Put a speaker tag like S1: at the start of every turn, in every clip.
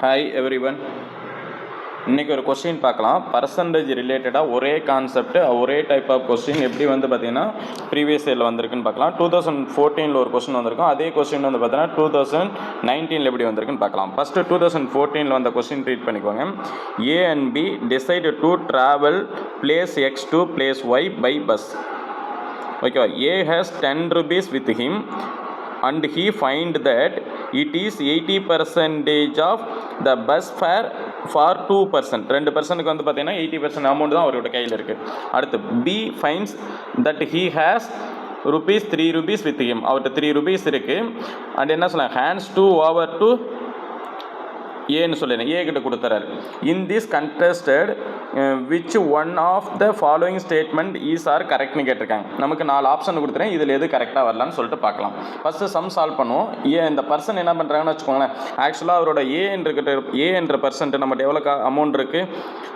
S1: Hi everyone. இன்றைக்கி ஒரு question பார்க்கலாம். பர்சன்டேஜ் ரிலேட்டடாக ஒரே கான்செப்ட் ஒரே டைப் ஆஃப் கொஸ்டின் எப்படி பார்த்திங்கன்னா ப்ரீவியஸ் இயரில் வந்திருக்குன்னு பார்க்கலாம். 2014 ஒரு கொஸ்டின் வந்திருக்கும். அதே கொஸ்டின் பார்த்தீங்கன்னா 2019 எப்படி வந்திருக்குன்னு பார்க்கலாம். ஃபஸ்ட்டு 2014 வந்த கொஸ்டின் ரீட் பண்ணிக்கோங்க. A and B decide to travel place X to place Y by bus. ஓகேவா? A has 10 rupees with him and he find that it is 80% of the bus fare for 2%. 2% பார்த்தீங்கன்னா 80% amount தான் அவரோட கையில் இருக்குது. அடுத்து B finds that he has ₹3 with him. அவர்கிட்ட 3 rupees இருக்குது. And என்ன சொல்ல hands 2 over to ஏன்னு சொல்லிடுறேன், ஏ கிட்ட கொடுத்துறாரு. In this contested which one of the following statement is or கரெக்ட்னு கேட்டிருக்காங்க. நமக்கு 4 ஆப்ஷன் கொடுத்துறேன், இதில் எது கரெக்டாக வரலான்னு சொல்லிட்டு பார்க்கலாம். ஃபஸ்ட்டு சம் சால்வ் பண்ணுவோம். இந்த பர்சன் என்ன பண்ணுறாங்கன்னு வச்சுக்கோங்களேன். ஆக்சுவலாக அவரோட ஏ என்ற பர்சன்ட் நம்மகிட்ட எவ்வளோ அமௌண்ட் இருக்குது,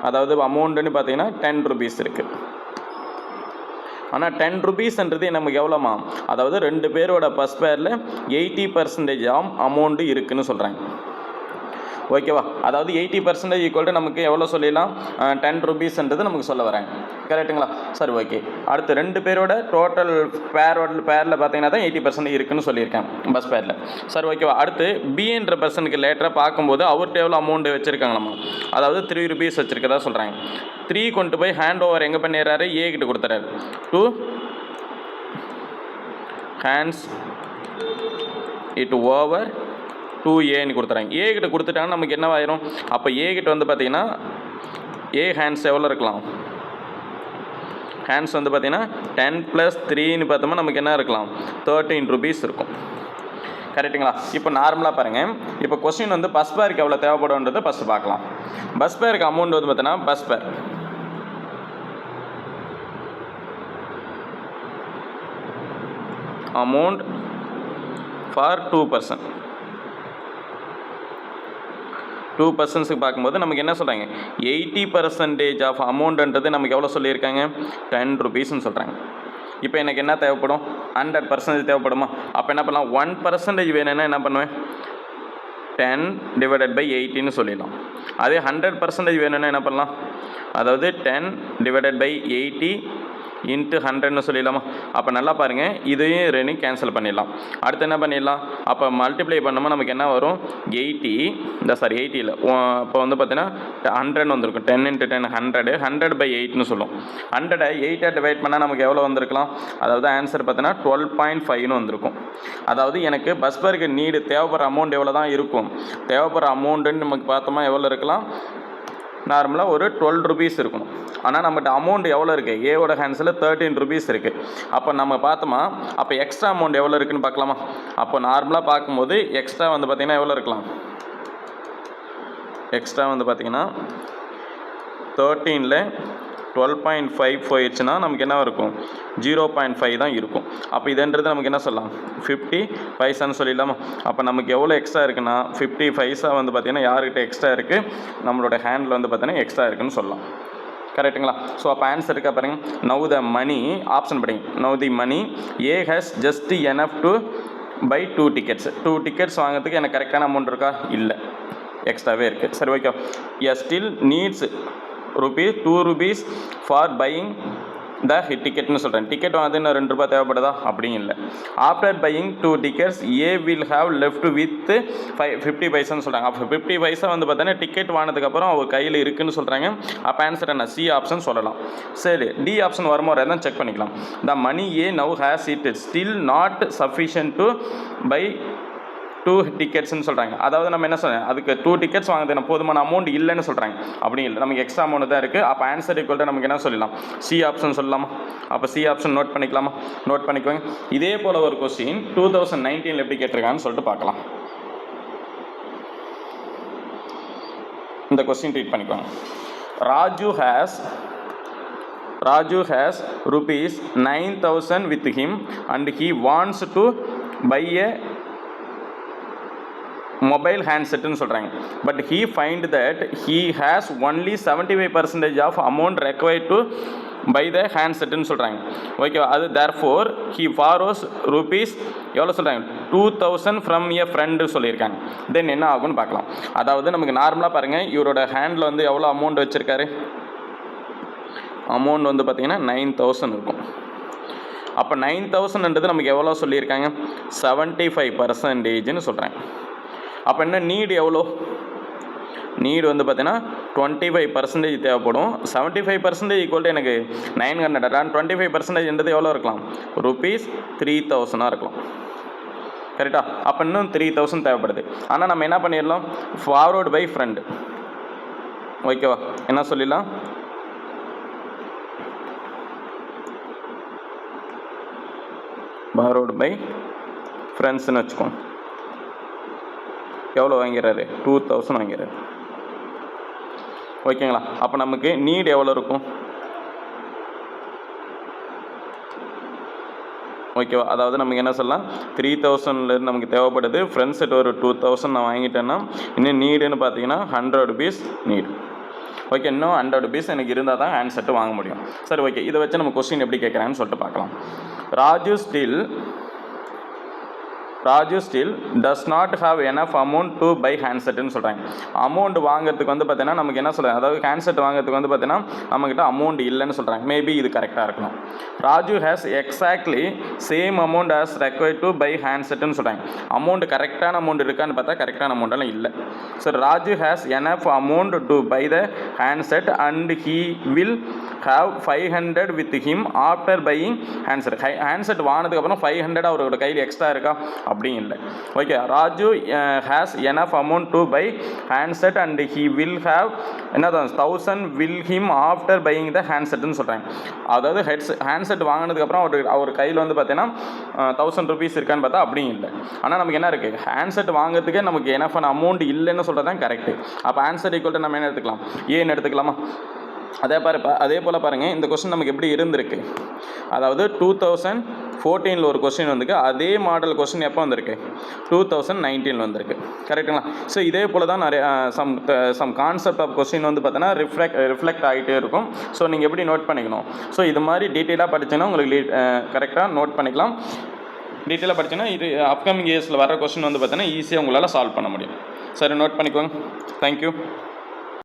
S1: அதாவது அமௌண்ட்டுன்னு பார்த்தீங்கன்னா 10 rupees இருக்குது. ஆனால் 10 rupeesன்றது நமக்கு எவ்வளோமா, அதாவது 2 பேரோட பஸ் பேரில் 80% அமௌண்ட்டு இருக்குதுன்னு சொல்கிறாங்க. ஓகேவா? அதாவது 80% ஈக்குவல் டு நமக்கு எவ்வளோ சொல்லிடலாம், 10 rupeesன்றது நமக்கு சொல்ல வராங்க. கரெக்டுங்களா? சரி, ஓகே. அடுத்து 2 பேரோட டோட்டல் பேரில் பார்த்தீங்கன்னா தான் 80% இருக்குதுன்னு சொல்லியிருக்கேன் பஸ் பேரில். சரி, ஓகேவா? அடுத்து பிஎன்ற பர்சனுக்கு லேட்டராக பார்க்கும்போது அவர்கிட்ட எவ்வளோ அமௌண்ட் வச்சுருக்காங்க நம்ம, அதாவது 3 rupees வச்சுருக்கதா சொல்கிறாங்க. 3 கொண்டு போய் ஹேண்ட் ஓவர் எங்கே பண்ணிடுறாரு, ஏ கிட்ட கொடுத்துறாரு. 2 hands it over 2ஏன்னு கொடுத்துறாங்க. ஏ கிட்ட கொடுத்துட்டாங்கன்னா நமக்கு என்ன ஆயிரும், அப்போ ஏ கிட்ட பார்த்தீங்கன்னா ஏ ஹேண்ட்ஸ் எவ்வளோ இருக்கலாம், ஹேண்ட்ஸ் பார்த்தீங்கன்னா 10 + 3ன்னு பார்த்தோம்னா நமக்கு என்ன இருக்கலாம், 13 rupees இருக்கும். கரெக்டுங்களா? இப்போ நார்மலாக பாருங்கள். இப்போ கொஸ்டின் பஸ் பேருக்கு எவ்வளோ தேவைப்படும்ன்றதை ஃபஸ்ட்டு பார்க்கலாம். பஸ் பேருக்கு அமௌண்ட் பார்த்தீங்கன்னா பஸ் பேர் அமௌண்ட் ஃபார் 2%. 2% பார்க்கும்போது நமக்கு என்ன சொல்கிறாங்க, 80% ஆஃப் அமௌண்ட்ன்றது நமக்கு எவ்வளோ சொல்லியிருக்காங்க, 10 rupeesன்னு சொல்கிறாங்க. இப்போ எனக்கு என்ன தேவைப்படும், 100% தேவைப்படுமா? அப்போ என்ன பண்ணலாம், 1% வேணும்னா என்ன பண்ணுவேன், 10 / 80ன்னு சொல்லிடலாம். அதே 100% வேணும்னா என்ன பண்ணலாம், அதாவது 10 / 80 × 100ன்னு சொல்லிடலாமா? அப்போ நல்லா பாருங்கள், இதையும் 2 கேன்சல் பண்ணிடலாம். அடுத்து என்ன பண்ணிடலாம், அப்போ மல்டிப்ளை பண்ணோமா நமக்கு என்ன வரும், 80 இல்லை, இப்போ பார்த்தீங்கன்னா 100 வந்திருக்கும். 10 × 10 100, 100/8ன்னு சொல்லும். 100 8 டிவைட் பண்ணால் நமக்கு எவ்வளோ வந்திருக்கலாம், அதாவது ஆன்சர் பார்த்தீங்கன்னா 12.5ன்னு வந்திருக்கும். அதாவது எனக்கு பஸ் பேருக்கு நீடு தேவைப்படுற அமௌண்ட் எவ்வளோ தான் இருக்கும், தேவைப்படுற அமௌண்ட்டுன்னு நமக்கு பார்த்தோமா எவ்வளோ இருக்கலாம், நார்மலாக ஒரு 12 rupees இருக்கணும். ஆனால் நம்மகிட்ட அமௌண்ட் எவ்வளோ இருக்குது, ஏவோட ஹேண்ட்ஸில் 13 rupees இருக்குது. அப்போ நம்ம பார்த்தோமா, அப்போ எக்ஸ்ட்ரா அமௌண்ட் எவ்வளோ இருக்குதுன்னு பார்க்கலாமா? அப்போ நார்மலாக பார்க்கும்போது எக்ஸ்ட்ரா பார்த்திங்கன்னா எவ்வளோ இருக்கலாம், எக்ஸ்ட்ரா பார்த்திங்கன்னா 13ல் 12.5 போயிடுச்சுன்னா நமக்கு என்ன இருக்கும், 0.5 தான் இருக்கும். அப்போ இதுன்றது நமக்கு என்ன சொல்லலாம், 50 பைசான்னு சொல்லிடலாமா? அப்போ நமக்கு எவ்வளோ எக்ஸ்ட்ரா இருக்குன்னா 50 பைசா பார்த்திங்கன்னா யார்கிட்ட எக்ஸ்ட்ரா இருக்குது, நம்மளோட ஹேண்டில் பார்த்தீங்கன்னா எக்ஸ்ட்ரா இருக்குதுன்னு சொல்லலாம். கரெக்டுங்களா? ஸோ அப்போ ஆன்சர் இருக்கா பாருங்கள். நவ் த மணி, ஆப்ஷன் படிங்க. Now the money A has just enough to buy 2 tickets. 2 tickets வாங்கிறதுக்கு எனக்கு கரெக்டான அமௌண்ட் இருக்கா, இல்லை, எக்ஸ்ட்ராவே இருக்குது. சரி, okay. A still needs ₹2 rupees for buying the டிக்கெட்னு சொல்கிறேன். டிக்கெட் வாங்குறது இன்னும் 2 ரூபாய் தேவைப்படுதா, அப்படியும் இல்லை. After buying 2 tickets A will have left with 50 பைசான்னு சொல்கிறாங்க. அப்போ 50 பைசா பார்த்தீங்கன்னா டிக்கெட் வாங்கினதுக்கப்புறம் அவர் கையில் இருக்குதுன்னு சொல்கிறாங்க. அப்போ ஆன்சர் என்ன, சி ஆப்ஷன் சொல்லலாம். சரி, டி ஆப்ஷன் வரும்போது தான் செக் பண்ணிக்கலாம். The money A now has it still not sufficient to buy 2 ticketsன்னு சொல்கிறாங்க. அதாவது நம்ம என்ன சொல்கிறேன், அதுக்கு 2 tickets வாங்குறது போதுமான அமௌண்ட் இல்லைன்னு சொல்கிறாங்க. அப்படி இல்லை, நமக்கு எக்ஸ்ட்ரா அமௌண்ட் தான் இருக்குது. அப்போ ஆன்சர் ஈக்குவல் டு நமக்கு என்ன சொல்லலாம், சி ஆப்ஷன் சொல்லலாமா? அப்போ சி ஆப்ஷன் நோட் பண்ணிக்கலாமா? நோட் பண்ணிக்கோங்க. இதே போல் ஒரு கொஸ்டின் 2019 எப்படி கேட்டிருக்காங்கன்னு சொல்லிட்டு பார்க்கலாம். இந்த கொஸ்டின் ட்ரீட் பண்ணிக்கோங்க. Raju has ₹9,000 with him and he wants to buy a mobile ஹேண்ட்செட்டுன்னு சொல்கிறாங்க. But he find that he has only 75% of amount required to buy the ஹேண்ட்செட்டுன்னு சொல்கிறாங்க. ஓகேவா? அது தேர்ஃபோர் ஹி ஃபாரோஸ் ரூபீஸ் எவ்வளோ சொல்கிறாங்க 2000 ஃப்ரம் எ ஃப்ரெண்டு சொல்லியிருக்காங்க. தென் என்ன ஆகும்னு பார்க்கலாம். அதாவது நமக்கு நார்மலாக பாருங்கள், இவரோட ஹேண்டில் வந்து எவ்வளோ அமௌண்ட் வச்சுருக்காரு, அமௌண்ட் வந்து பார்த்திங்கன்னா 9000 இருக்கும். அப்போ 9000ன்றது நமக்கு எவ்வளோ சொல்லியிருக்காங்க 75%ன்னு சொல்கிறாங்க. அப்போ என்ன நீடு எவ்வளோ, நீடு வந்து பார்த்தீங்கன்னா 25% தேவைப்படும். 75% ஈக்குவல் டு எனக்கு 900. 25%ன்றது எவ்வளோ இருக்கலாம், ₹3000 இருக்கலாம். கரெக்டா? அப்போ இன்னும் 3000 தேவைப்படுது. ஆனால் நம்ம என்ன பண்ணிடலாம், ஃபார்வர்டு பை ஃப்ரெண்டு. ஓகேவா? என்ன சொல்லிடலாம், borrowed by ஃப்ரெண்ட்ஸ்னு வச்சுக்கோங்க. எவ்வளோ வாங்கிறாரு, 2000 வாங்கிறாரு. ஓகேங்களா? அப்போ நமக்கு நீட் எவ்வளோ இருக்கும், ஓகேவா? அதாவது நமக்கு என்ன சொல்லலாம், 3000 நமக்கு தேவைப்படுது, ஃப்ரெண்ட்ஸ் செட் ஒரு 2000 நான் வாங்கிட்டேன்னா இன்னும் நீடுன்னு பார்த்தீங்கன்னா ₹100 நீடு. ஓகே, இன்னும் ₹100 எனக்கு இருந்தால் தான் ஹேண்ட் செட்டு வாங்க முடியும். சரி, ஓகே, இதை வச்சு நம்ம கொஸ்டின் எப்படி கேட்குறான்னு சொல்லிட்டு பார்க்கலாம். Raju still does not have enough amount to buy ஹேண்ட்செட்டுன்னு சொல்கிறாங்க. அமௌண்ட் வாங்குறதுக்கு வந்து பார்த்தீங்கன்னா நமக்கு என்ன சொல்கிறாங்க, அதாவது ஹேண்ட்செட் வாங்குறதுக்கு வந்து பார்த்தீங்கன்னா நம்மக்கிட்ட அமௌண்ட் இல்லைன்னு சொல்கிறாங்க. மேபி இது கரெக்டாக இருக்கணும். Raju has exactly same amount as required to buy ஹேண்ட்செட்டுன்னு சொல்கிறாங்க. அமௌண்ட் கரெக்டான அமௌண்ட் இருக்கான்னு பார்த்தா கரெக்டான அமௌண்ட்டெல்லாம் இல்லை. Sir, Raju has enough amount to buy the handset and he will have 500 with him after buying handset. Handset வாங்கினதுக்கப்புறம் 500 அவரோட கையில் எக்ஸ்ட்ரா இருக்கா, அப்படி இல்லை. Okay, Raju has enough amount to buy handset and he will have என்னதான் 1000 வில் ஹிம் ஆஃப்டர் பையிங் த ஹேண்ட்செட்னு சொல்கிறாங்க. அதாவது handset வாங்கினதுக்கப்புறம் அவர் கையில் வந்து பார்த்தீங்கன்னா ₹1000 இருக்கான்னு பார்த்தா அப்படியும் இல்லை. ஆனால் நமக்கு என்ன இருக்குது, ஹேண்ட்செட் வாங்குறதுக்கே நமக்கு எனஃபான அமௌண்ட் இல்லைன்னு சொல்கிறது தான் கரெக்டு. அப்போ ஹேண்ட்செட் ஈக்குவல் டு நம்ம என்ன எடுத்துக்கலாம், ஏன்னு எடுத்துக்கலாமா? அதே போல் பாருங்கள், இந்த கொஸ்டின் நமக்கு எப்படி இருந்திருக்கு, அதாவது 2014 ஒரு கொஸ்டின் வந்திருக்கு. அதே மாடல் கொஸ்டின் எப்போ வந்திருக்கு, 2019 வந்திருக்கு. கரெக்டுங்களா? ஸோ இதே போல் தான் நிறைய சம் கான்செப்ட் ஆஃப் கொஸ்டின் வந்து பார்த்தீங்கன்னா ரிஃப்ளெக்ட் ஆகிட்டே இருக்கும். ஸோ நீங்கள் எப்படி நோட் பண்ணிக்கணும், ஸோ இது மாதிரி டீட்டெயிலாக படிச்சுன்னா உங்களுக்கு கரெக்டாக நோட் பண்ணிக்கலாம். டீட்டெயிலாக படிச்சுன்னா இது அப்கமிங் இயர்ஸில் வர கொஸ்டின் வந்து பார்த்தீங்கன்னா ஈஸியாக உங்களால் சால்வ் பண்ண முடியும். சரி, நோட் பண்ணிக்கோங்க. தேங்க்யூ.